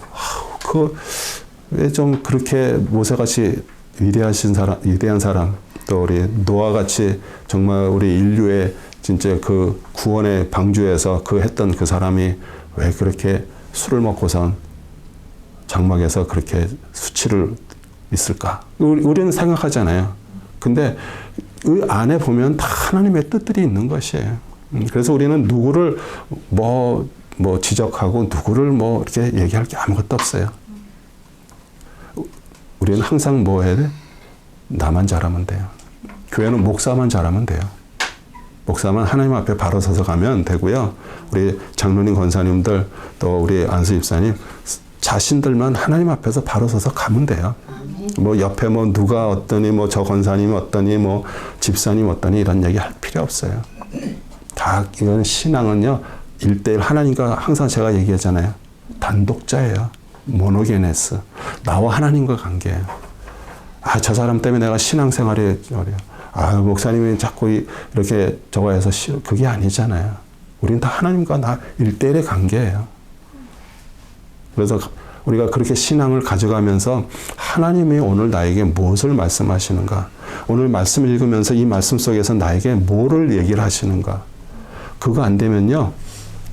왜 좀 그렇게 모세같이 위대한 사람, 또 우리 노아같이 정말 우리 인류의 진짜 그 구원의 방주에서 했던 그 사람이 왜 그렇게 술을 먹고선 장막에서 그렇게 수치를 있을까? 우리는 생각하잖아요. 근데 그 안에 보면 다 하나님의 뜻들이 있는 것이에요. 그래서 우리는 누구를 뭐 지적하고 누구를 이렇게 얘기할 게 아무것도 없어요. 우리는 항상 뭐 해야 돼? 나만 잘하면 돼요. 교회는 목사만 잘하면 돼요. 목사만 하나님 앞에 바로 서서 가면 되고요. 우리 장로님, 권사님들, 또 우리 안수 집사님, 자신들만 하나님 앞에서 바로 서서 가면 돼요. 옆에 누가 어떠니, 저 권사님이 어떠니, 집사님 어떠니, 이런 얘기 할 필요 없어요. 다, 이건 신앙은요, 1대1 하나님과 항상 제가 얘기하잖아요. 단독자예요. 모노게네스. 나와 하나님과 관계예요. 저 사람 때문에 내가 신앙생활이 어려워. 목사님이 자꾸 이렇게 저거 해서 그게 아니잖아요. 우리는 다 하나님과 나 1대1의 관계예요. 그래서 우리가 그렇게 신앙을 가져가면서 하나님이 오늘 나에게 무엇을 말씀하시는가? 오늘 말씀 읽으면서 이 말씀 속에서 나에게 뭐를 얘기를 하시는가? 그거 안 되면요.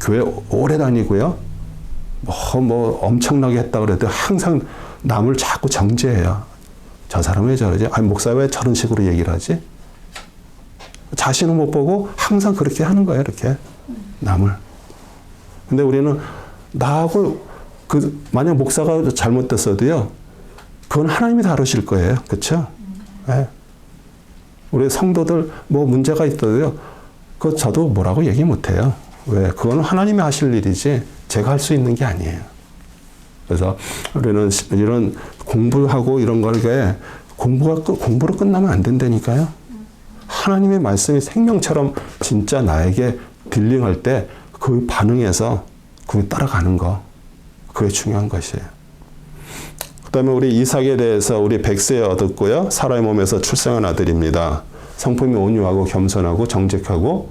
교회 오래 다니고요. 뭐 엄청나게 했다 그래도 항상 남을 자꾸 정죄해요. 저 사람 왜 저러지? 아니, 목사 왜 저런 식으로 얘기를 하지? 자신은 못 보고 항상 그렇게 하는 거예요. 이렇게 남을. 근데 우리는 나하고 만약 목사가 잘못됐어도요. 그건 하나님이 다루실 거예요. 그렇죠? 네. 우리 성도들 뭐 문제가 있어도요. 그거 저도 뭐라고 얘기 못 해요. 왜? 그건 하나님이 하실 일이지 제가 할 수 있는 게 아니에요. 그래서 우리는 이런 공부하고 이런 걸 공부로 끝나면 안 된다니까요. 하나님의 말씀이 생명처럼 진짜 나에게 딜링할 때 그 반응해서 그 따라가는 거. 그게 중요한 것이에요. 그 다음에 우리 이삭에 대해서 우리 100세에 얻었고요. 사라의 몸에서 출생한 아들입니다. 성품이 온유하고 겸손하고 정직하고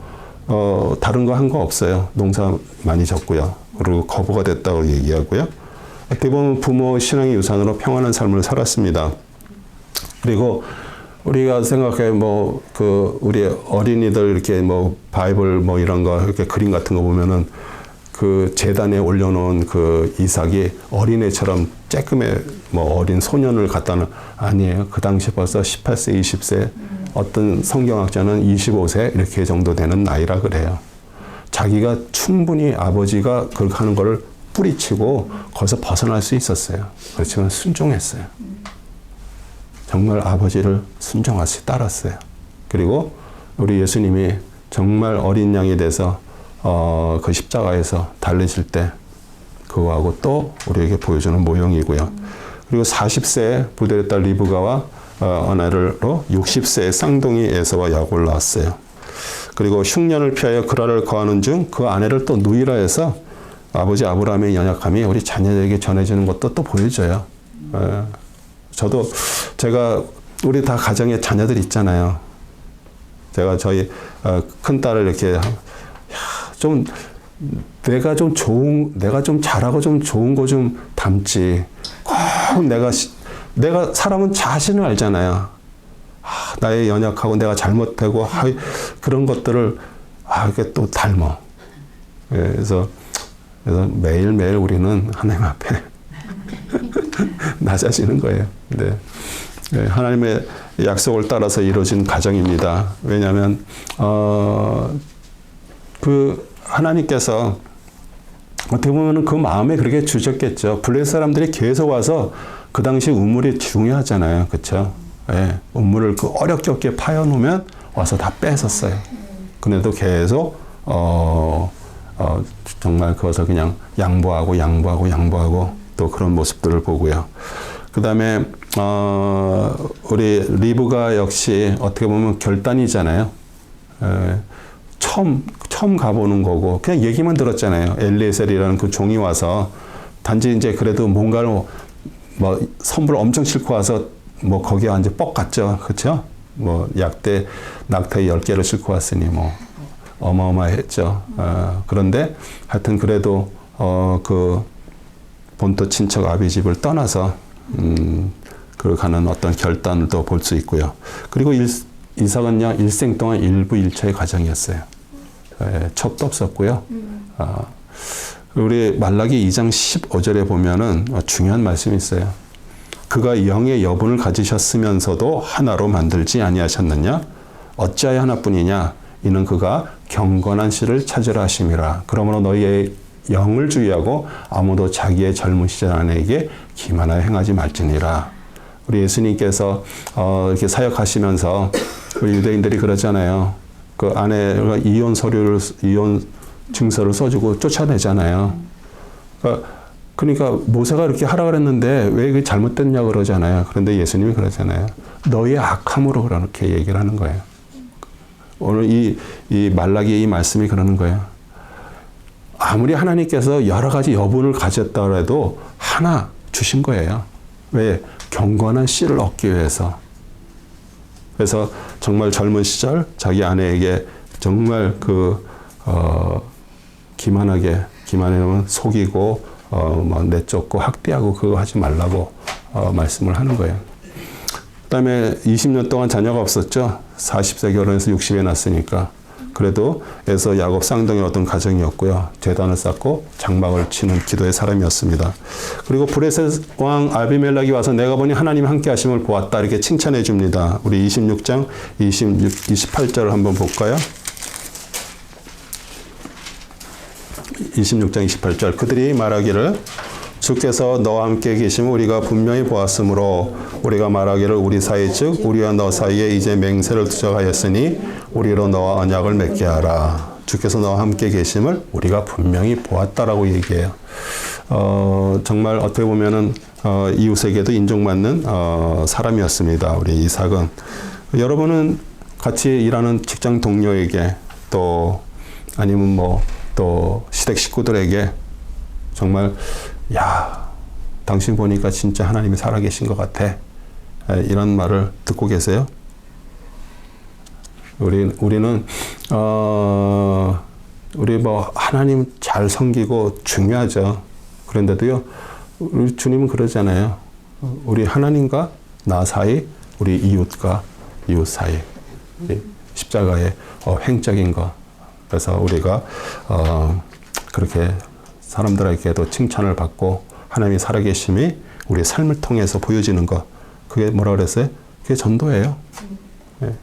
다른 거 한 거 없어요. 농사 많이 졌고요. 그리고 거부가 됐다고 얘기하고요. 어떻게 보면 부모 신앙의 유산으로 평안한 삶을 살았습니다. 그리고 우리가 생각해 우리 어린이들 이렇게 바이블 이런 거 이렇게 그림 같은 거 보면은 그 제단에 올려놓은 그 이삭이 어린애처럼 쬐끔의 어린 소년을 갖다는 아니에요. 그 당시 벌써 18세, 20세, 어떤 성경학자는 25세 이렇게 정도 되는 나이라 그래요. 자기가 충분히 아버지가 그렇게 하는 거를 뿌리치고 거기서 벗어날 수 있었어요. 그렇지만 순종했어요. 정말 아버지를 순종하시 따랐어요. 그리고 우리 예수님이 정말 어린 양이 돼서 그 십자가에서 달리실 때 그거하고 또 우리에게 보여주는 모형이고요. 그리고 40세에 부들의 딸 리브가와 아내로 60세에 쌍둥이 에서와 야곱을 낳았어요. 그리고 흉년을 피하여 그라를 거하는 중 그 아내를 또 누이라 해서 아버지 아브라함의 연약함이 우리 자녀에게 전해지는 것도 또 보여줘요. 제가 우리 다 가정에 자녀들 있잖아요. 제가 저희 큰 딸을 이렇게 내가 좀 잘하고 좀 좋은 거 좀 담지. 꼭 내가 사람은 자신을 알잖아요. 나의 연약하고 내가 잘못하고 그런 것들을 이렇게 또 닮아. 그래서 매일매일 우리는 하나님 앞에 낮아지는 거예요. 네. 하나님의 약속을 따라서 이루어진 가정입니다. 왜냐하면 하나님께서 어떻게 보면 그 마음에 그렇게 주셨겠죠. 블레셋 사람들이 계속 와서 그 당시 우물이 중요하잖아요. 그렇죠? 예, 우물을 어렵게 파여놓으면 와서 다 뺏었어요. 그런데도 계속 정말 그것을 그냥 양보하고 또 그런 모습들을 보고요. 그 다음에 우리 리브가 역시 어떻게 보면 결단이잖아요. 처음 가보는 거고 그냥 얘기만 들었잖아요. 엘리에셀이라는 그 종이 와서 단지 이제 그래도 뭔가를 선물을 엄청 싣고 와서 거기에 완전 뻑 갔죠. 그렇죠? 낙타 10개를 싣고 왔으니 어마어마했죠. 그런데 하여튼 그래도 그 본토 친척 아비집을 떠나서 가는 어떤 결단을 또 볼 수 있고요. 그리고 이삭은요, 일생 동안 일부일처의 가정이었어요. 첩도 없었고요. 우리 말라기 2장 15절에 보면은 중요한 말씀이 있어요. 그가 영의 여분을 가지셨으면서도 하나로 만들지 아니하셨느냐? 어찌하여 하나뿐이냐? 이는 그가 경건한 씨를 찾으라 하심이라. 그러므로 너희의 영을 주의하고 아무도 자기의 젊은 시절 아내에게 기만하여 행하지 말지니라. 우리 예수님께서 이렇게 사역하시면서 우리 유대인들이 그러잖아요. 그 아내가 이혼 증서를 써주고 쫓아내잖아요. 그러니까 모세가 이렇게 하라 그랬는데 왜 이게 잘못됐냐 그러잖아요. 그런데 예수님이 그러잖아요. 너희의 악함으로 그렇게 얘기를 하는 거예요. 오늘 이 말라기의 이 말씀이 그러는 거예요. 아무리 하나님께서 여러 가지 여분을 가졌다 해도 하나 주신 거예요. 왜? 경건한 씨를 얻기 위해서. 그래서 정말 젊은 시절 자기 아내에게 정말 기만하면 속이고 뭐 내쫓고 학대하고 그거 하지 말라고 말씀을 하는 거예요. 그다음에 20년 동안 자녀가 없었죠. 40세 결혼해서 60에 낳았으니까. 그래도 에서 야곱 쌍둥이 어떤 가정이었고요. 제단을 쌓고 장막을 치는 기도의 사람이었습니다. 그리고 브레셋 왕 아비멜렉이 와서 내가 보니 하나님이 함께 하심을 보았다. 이렇게 칭찬해 줍니다. 우리 26장 28절을 한번 볼까요? 26장 28절. 그들이 말하기를 주께서 너와 함께 계심을 우리가 분명히 보았으므로 우리가 말하기를 우리 사이 즉 우리와 너 사이에 이제 맹세를 두적하였으니 우리로 너와 언약을 맺게 하라. 주께서 너와 함께 계심을 우리가 분명히 보았다라고 얘기해요. 정말 어떻게 보면은 이웃에게도 인정받는 사람이었습니다. 우리 이삭은. 여러분은 같이 일하는 직장 동료에게 또 아니면 뭐 또 시댁 식구들에게 정말 야, 당신 보니까 진짜 하나님이 살아계신 것 같아. 이런 말을 듣고 계세요? 우리는 우리 뭐 하나님 잘 섬기고 중요하죠. 그런데도요, 우리 주님은 그러잖아요. 우리 하나님과 나 사이, 우리 이웃과 이웃 사이, 십자가의 횡적인 것. 그래서 우리가 그렇게 사람들에게도 칭찬을 받고 하나님이 살아계심이 우리의 삶을 통해서 보여지는 것. 그게 뭐라 그랬어요? 그게 전도예요. 네.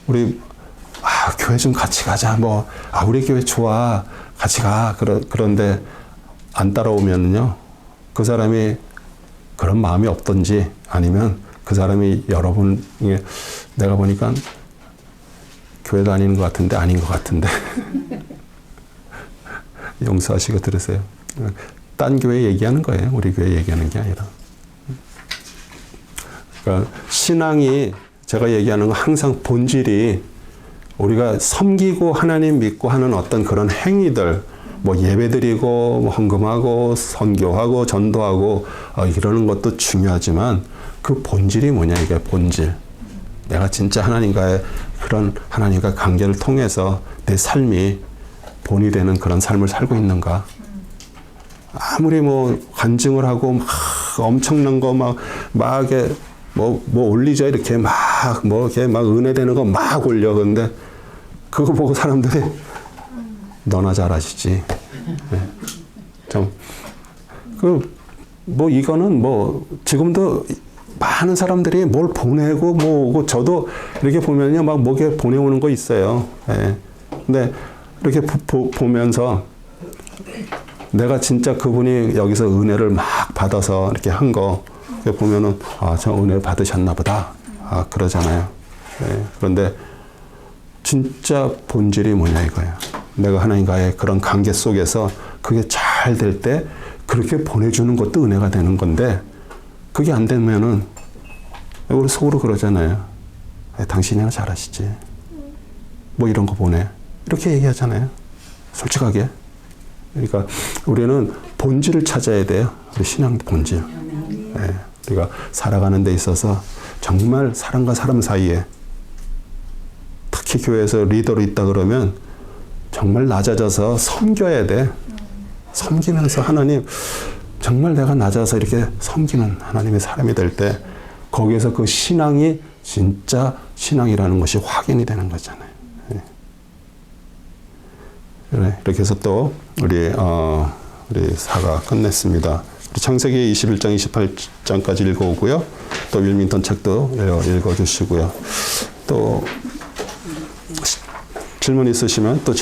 우리 교회 좀 같이 가자. 뭐 우리 교회 좋아. 같이 가. 그런데 안 따라오면요. 그 사람이 그런 마음이 없던지 아니면 그 사람이 여러분 내가 보니까 교회 다니는 것 같은데 아닌 것 같은데 용서하시고 들으세요. 딴 교회 얘기하는 거예요. 우리 교회 얘기하는 게 아니라. 그러니까 신앙이 제가 얘기하는 건 항상 본질이 우리가 섬기고 하나님 믿고 하는 어떤 그런 행위들, 뭐 예배드리고 뭐 헌금하고 선교하고 전도하고 이러는 것도 중요하지만 그 본질이 뭐냐 이게 본질. 내가 진짜 하나님과의 그런 하나님과 관계를 통해서 내 삶이 본이 되는 그런 삶을 살고 있는가? 아무리 뭐 간증을 하고 막 엄청난 거 막 이게 뭐 올리죠 이렇게 막 이렇게 막 은혜 되는 거 막 올려. 근데 그거 보고 사람들이 너나 잘하시지. 네. 좀 뭐 이거는 뭐 지금도 많은 사람들이 뭘 보내고 뭐 저도 이렇게 보면요 막 뭐게 보내오는 거 있어요. 예. 근데 이렇게 보면서 내가 진짜 그분이 여기서 은혜를 막 받아서 이렇게 한 거 보면은 저 은혜 받으셨나 보다. 그러잖아요. 예. 그런데 진짜 본질이 뭐냐 이거예요. 내가 하나님과의 그런 관계 속에서 그게 잘 될 때 그렇게 보내주는 것도 은혜가 되는 건데 그게 안 되면은 우리 속으로 그러잖아요. 당신이나 잘하시지. 뭐 이런 거 보내. 이렇게 얘기하잖아요. 솔직하게. 그러니까 우리는 본질을 찾아야 돼요. 우리 신앙 본질. 네. 우리가 살아가는 데 있어서 정말 사람과 사람 사이에 특히 교회에서 리더로 있다 그러면 정말 낮아져서 섬겨야 돼. 섬기면서 하나님 정말 내가 낮아서 이렇게 섬기는 하나님의 사람이 될 때 거기에서 그 신앙이 진짜 신앙이라는 것이 확인이 되는 거잖아요. 네. 이렇게 해서 또 우리 사가 끝냈습니다. 우리 창세기 21장 28장까지 읽어오고요. 또 윌밍턴 책도 읽어주시고요. 또 질문 있으시면 또